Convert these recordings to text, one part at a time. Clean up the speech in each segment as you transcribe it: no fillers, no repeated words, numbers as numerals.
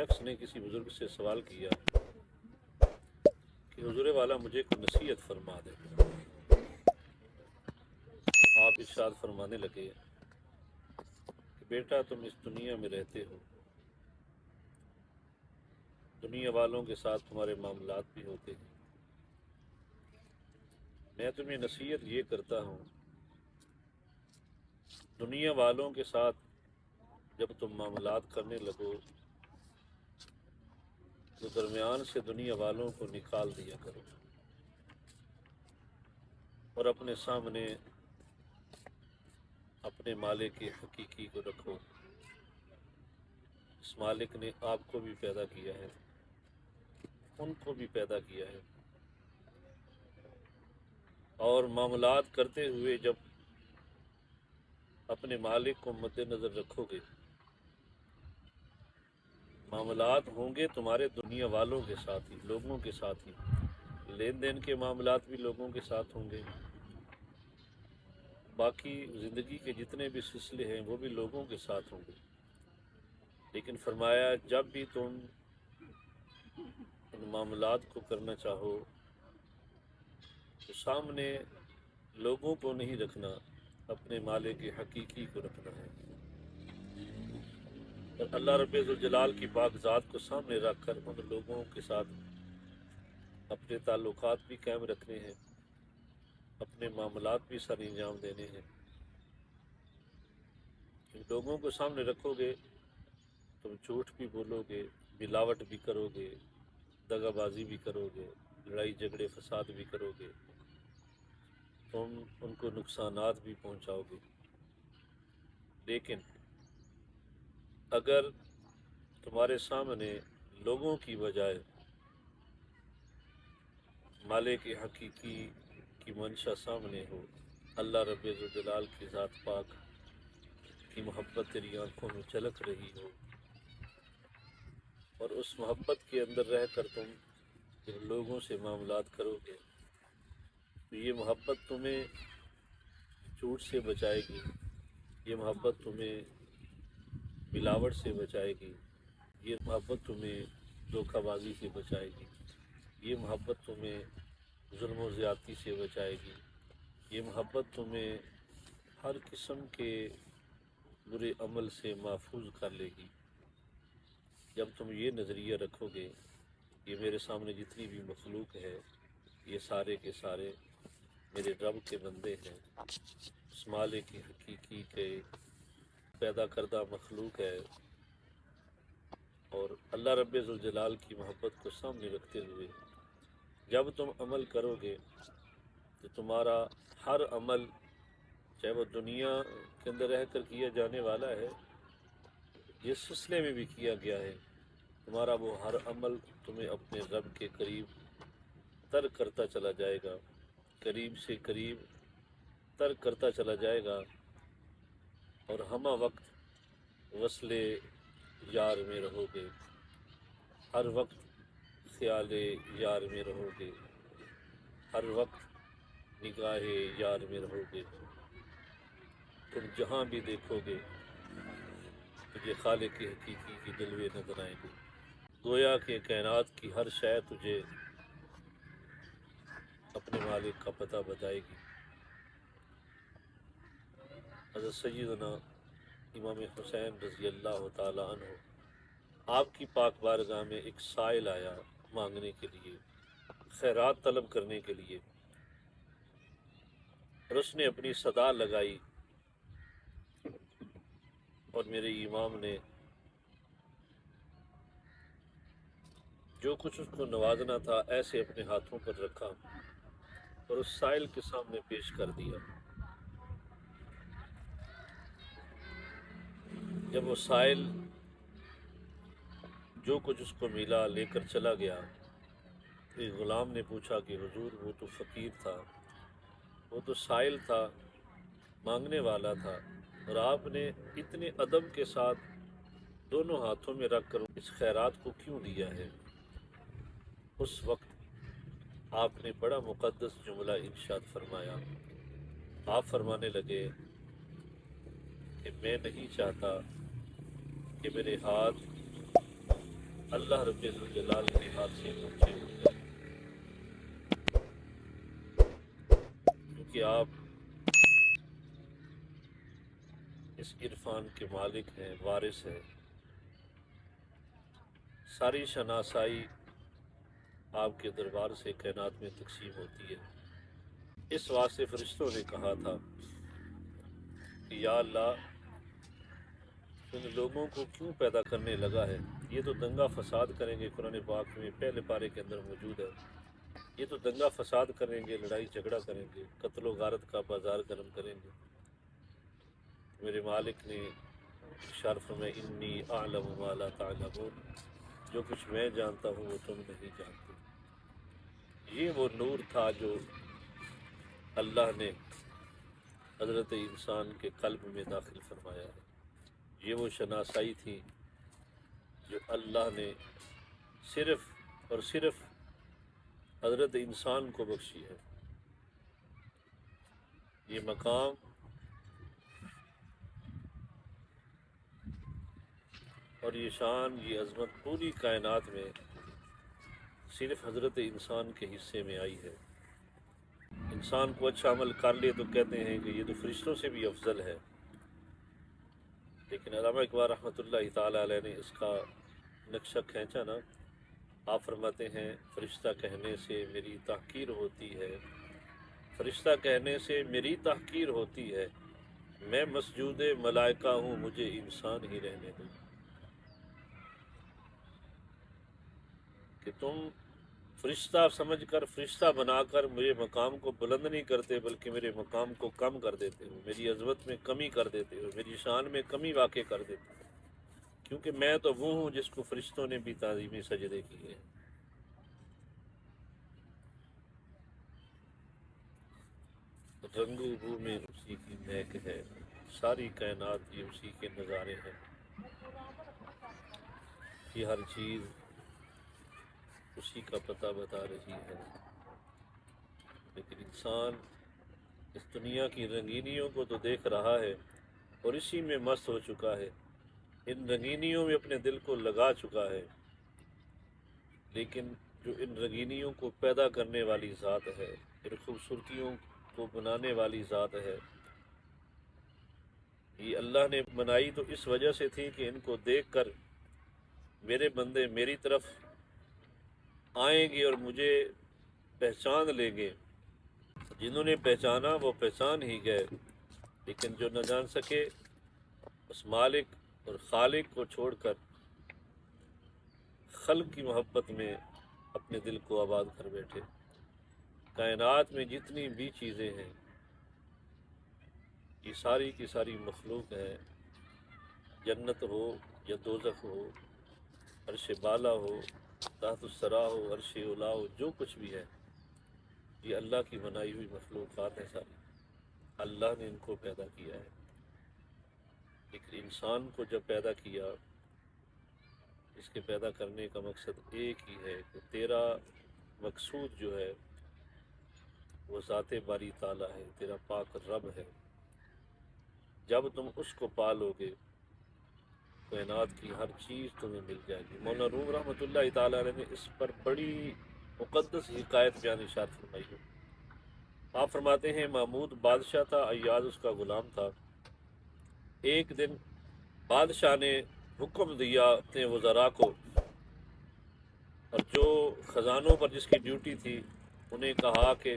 شخص نے کسی بزرگ سے سوال کیا کہ حضور والا مجھے کوئی نصیحت فرما دے۔ آپ ارشاد فرمانے لگے کہ بیٹا تم اس دنیا میں رہتے ہو، دنیا والوں کے ساتھ تمہارے معاملات بھی ہوتے ہیں، میں تمہیں نصیحت یہ کرتا ہوں، دنیا والوں کے ساتھ جب تم معاملات کرنے لگو تو درمیان سے دنیا والوں کو نکال دیا کرو اور اپنے سامنے اپنے مالک حقیقی کو رکھو۔ اس مالک نے آپ کو بھی پیدا کیا ہے، ان کو بھی پیدا کیا ہے، اور معاملات کرتے ہوئے جب اپنے مالک کو مد نظر رکھو گے، معاملات ہوں گے تمہارے دنیا والوں کے ساتھ ہی، لوگوں کے ساتھ ہی، لین دین کے معاملات بھی لوگوں کے ساتھ ہوں گے، باقی زندگی کے جتنے بھی سلسلے ہیں وہ بھی لوگوں کے ساتھ ہوں گے، لیکن فرمایا جب بھی تم ان معاملات کو کرنا چاہو تو سامنے لوگوں کو نہیں رکھنا، اپنے مالک حقیقی کو رکھنا ہے، اور اللہ رب ذوالجلال کی پاک ذات کو سامنے رکھ کر ان لوگوں کے ساتھ اپنے تعلقات بھی قائم رکھنے ہیں، اپنے معاملات بھی سر انجام دینے ہیں۔ لوگوں کو سامنے رکھو گے تم جھوٹ بھی بولو گے، ملاوٹ بھی کرو گے، دغا بازی بھی کرو گے، لڑائی جھگڑے فساد بھی کرو گے، تم ان کو نقصانات بھی پہنچاؤ گے، لیکن اگر تمہارے سامنے لوگوں کی بجائے مالک حقیقی کی منشا سامنے ہو، اللہ رب ذوالجلال کی ذات پاک کی محبت تیری آنکھوں میں جھلک رہی ہو، اور اس محبت کے اندر رہ کر تم جب لوگوں سے معاملات کرو گے تو یہ محبت تمہیں جھوٹ سے بچائے گی، یہ محبت تمہیں ملاوٹ سے بچائے گی، یہ محبت تمہیں دھوکہ بازی سے بچائے گی، یہ محبت تمہیں ظلم و زیادتی سے بچائے گی، یہ محبت تمہیں ہر قسم کے برے عمل سے محفوظ کر لے گی۔ جب تم یہ نظریہ رکھو گے کہ میرے سامنے جتنی بھی مخلوق ہے یہ سارے کے سارے میرے رب کے بندے ہیں، اس مالک کی حقیقی کے پیدا کردہ مخلوق ہے، اور اللہ رب ذوالجلال کی محبت کو سامنے رکھتے ہوئے جب تم عمل کرو گے تو تمہارا ہر عمل، چاہے وہ دنیا کے اندر رہ کر کیا جانے والا ہے، جس سلسلے میں بھی کیا گیا ہے، تمہارا وہ ہر عمل تمہیں اپنے رب کے قریب تر کرتا چلا جائے گا، قریب سے قریب تر کرتا چلا جائے گا، اور ہمہ وقت وصل یار میں رہو گے، ہر وقت خیال یار میں رہو گے، ہر وقت نگاہ یار میں رہو گے، تم جہاں بھی دیکھو گے تجھے خالق حقیقی کے جلوے نظر آئیں گے، گویا کہ کائنات کی ہر شے تجھے اپنے مالک کا پتہ بتائے گی۔ حضرت سیدنا امام حسین رضی اللہ تعالی عنہ آپ کی پاک بارگاہ میں ایک سائل آیا مانگنے کے لیے، خیرات طلب کرنے کے لیے، اور اس نے اپنی صدا لگائی، اور میرے امام نے جو کچھ اس کو نوازنا تھا ایسے اپنے ہاتھوں پر رکھا اور اس سائل کے سامنے پیش کر دیا۔ جب وہ سائل جو کچھ اس کو ملا لے کر چلا گیا، ایک غلام نے پوچھا کہ حضور وہ تو فقیر تھا، وہ تو سائل تھا، مانگنے والا تھا، اور آپ نے اتنے ادب کے ساتھ دونوں ہاتھوں میں رکھ کر اس خیرات کو کیوں دیا ہے؟ اس وقت آپ نے بڑا مقدس جملہ ارشاد فرمایا، آپ فرمانے لگے کہ میں نہیں چاہتا کہ میرے ہاتھ اللہ رب الجلال کے ہاتھ سے پہنچے ہوتے ہیں، کیونکہ آپ اس عرفان کے مالک ہیں، وارث ہیں۔ ساری شناسائی آپ کے دربار سے کائنات میں تقسیم ہوتی ہے۔ اس واسطے فرشتوں نے کہا تھا کہ یا اللہ، ان لوگوں کو کیوں پیدا کرنے لگا ہے؟ یہ تو دنگا فساد کریں گے، قرآن پاک میں پہلے پارے کے اندر موجود ہے، یہ تو دنگا فساد کریں گے، لڑائی جھگڑا کریں گے، قتل و غارت کا بازار گرم کریں گے۔ میرے مالک نے ارشاد فرمایا انی اعلم ما لا تعلمون، جو کچھ میں جانتا ہوں وہ تم نہیں جانتے۔ یہ وہ نور تھا جو اللہ نے حضرت انسان کے قلب میں داخل فرمایا ہے، یہ وہ شناسائی تھی جو اللہ نے صرف اور صرف حضرت انسان کو بخشی ہے۔ یہ مقام اور یہ شان، یہ عظمت پوری کائنات میں صرف حضرت انسان کے حصے میں آئی ہے۔ انسان کو اچھا عمل کر لے تو کہتے ہیں کہ یہ تو فرشتوں سے بھی افضل ہے، لیکن علامہ اقبال رحمۃ اللہ تعالی علیہ نے اس کا نقشہ کھینچا نا۔ آپ فرماتے ہیں فرشتہ کہنے سے میری تحقیر ہوتی ہے، فرشتہ کہنے سے میری تحقیر ہوتی ہے، میں مسجود ملائکہ ہوں، مجھے انسان ہی رہنے دو۔ کہ تم فرشتہ سمجھ کر، فرشتہ بنا کر میرے مقام کو بلند نہیں کرتے، بلکہ میرے مقام کو کم کر دیتے ہو، میری عظمت میں کمی کر دیتے ہو، میری شان میں کمی واقع کر دیتے ہو، کیونکہ میں تو وہ ہوں جس کو فرشتوں نے بھی تعظیمی سجدے کیے ہیں۔ رنگ و بو میں اسی کی مہک ہے، ساری کائنات یہ اسی کے نظارے ہیں، یہ ہر چیز اسی کا پتہ بتا رہی ہے۔ لیکن انسان اس دنیا کی رنگینیوں کو تو دیکھ رہا ہے اور اسی میں مست ہو چکا ہے، ان رنگینیوں میں اپنے دل کو لگا چکا ہے، لیکن جو ان رنگینیوں کو پیدا کرنے والی ذات ہے، ان خوبصورتیوں کو بنانے والی ذات ہے، یہ اللہ نے بنائی تو اس وجہ سے تھی کہ ان کو دیکھ کر میرے بندے میری طرف آئیں گے اور مجھے پہچان لیں گے۔ جنہوں نے پہچانا وہ پہچان ہی گئے، لیکن جو نہ جان سکے اس مالک اور خالق کو چھوڑ کر خلق کی محبت میں اپنے دل کو آباد کر بیٹھے۔ کائنات میں جتنی بھی چیزیں ہیں یہ ساری کی ساری مخلوق ہے، جنت ہو یا دوزخ ہو، عرش بالا ہو، تحت الثری ہو، عرش اولا ہو، جو کچھ بھی ہے یہ اللہ کی بنائی ہوئی مخلوقات ہیں ساری، اللہ نے ان کو پیدا کیا ہے۔ لیکن انسان کو جب پیدا کیا، اس کے پیدا کرنے کا مقصد ایک ہی ہے کہ تیرا مقصود جو ہے وہ ذات باری تعالیٰ ہے، تیرا پاک رب ہے۔ جب تم اس کو پالو گے کائنات کی ہر چیز تمہیں مل جائے گی۔ مولانا روم رحمۃ اللہ تعالیٰ علیہ نے اس پر بڑی مقدس حکایت بیان ارشاد فرمائی ہے۔ آپ فرماتے ہیں محمود بادشاہ تھا، ایاز اس کا غلام تھا۔ ایک دن بادشاہ نے حکم دیا اپنے وزراء کو، اور جو خزانوں پر جس کی ڈیوٹی تھی انہیں کہا کہ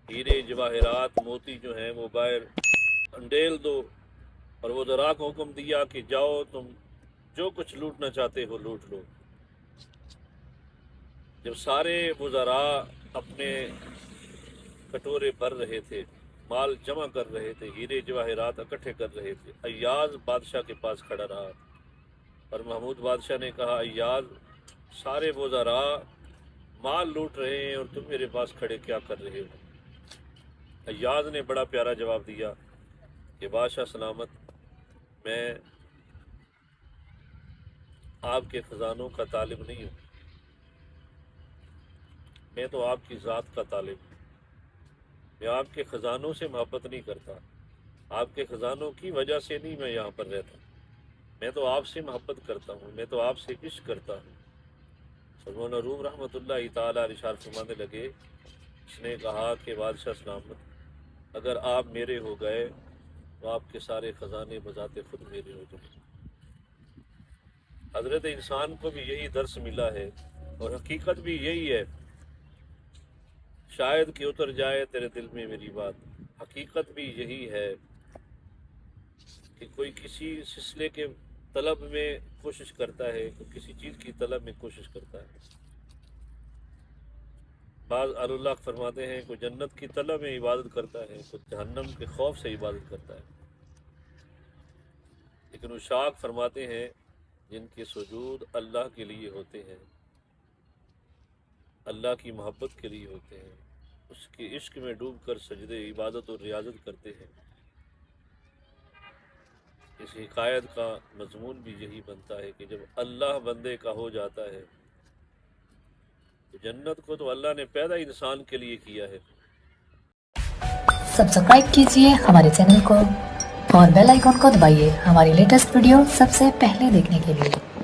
ہیرے جواہرات موتی جو ہیں وہ باہر انڈیل دو، اور وزراء کو حکم دیا کہ جاؤ تم جو کچھ لوٹنا چاہتے ہو لوٹ لو۔ جب سارے وزراء اپنے کٹورے بھر رہے تھے، مال جمع کر رہے تھے، ہیرے جواہرات اکٹھے کر رہے تھے، ایاز بادشاہ کے پاس کھڑا رہا، اور محمود بادشاہ نے کہا ایاز سارے وزراء مال لوٹ رہے ہیں اور تم میرے پاس کھڑے کیا کر رہے ہو؟ ایاز نے بڑا پیارا جواب دیا کہ بادشاہ سلامت، میں آپ کے خزانوں کا طالب نہیں ہوں، میں تو آپ کی ذات کا طالب ہوں، میں آپ کے خزانوں سے محبت نہیں کرتا، آپ کے خزانوں کی وجہ سے نہیں میں یہاں پر رہتا، میں تو آپ سے محبت کرتا ہوں، میں تو آپ سے عشق کرتا ہوں۔ مولانا روم رحمۃ اللہ تعالیٰ ارشاد فرمانے لگے، اس نے کہا کہ بادشاہ سلامت، اگر آپ میرے ہو گئے تو آپ کے سارے خزانے بذات خود میرے ہو جائیں۔ حضرت انسان کو بھی یہی درس ملا ہے، اور حقیقت بھی یہی ہے، شاید کہ اتر جائے تیرے دل میں میری بات۔ حقیقت بھی یہی ہے کہ کوئی کسی سلسلے کے طلب میں کوشش کرتا ہے، کوئی کسی چیز کی طلب میں کوشش کرتا ہے۔ بعض اللہ فرماتے ہیں کوئی جنت کی طلب میں عبادت کرتا ہے، کوئی جہنم کے خوف سے عبادت کرتا ہے، لیکن عشاق فرماتے ہیں جن کے سجود اللہ کے لیے ہوتے ہیں، اللہ کی محبت کے لیے ہوتے ہیں، اس کے عشق میں ڈوب کر سجدے عبادت اور ریاضت کرتے ہیں۔ اس حکایت کا مضمون بھی یہی بنتا ہے کہ جب اللہ بندے کا ہو جاتا ہے تو جنت کو تو اللہ نے پیدا انسان کے لیے کیا ہے۔ سبسکرائب کیجئے ہمارے چینل کو اور بیل آئیکن کو دبائیے ہماری لیٹسٹ ویڈیو سب سے پہلے دیکھنے کے لیے۔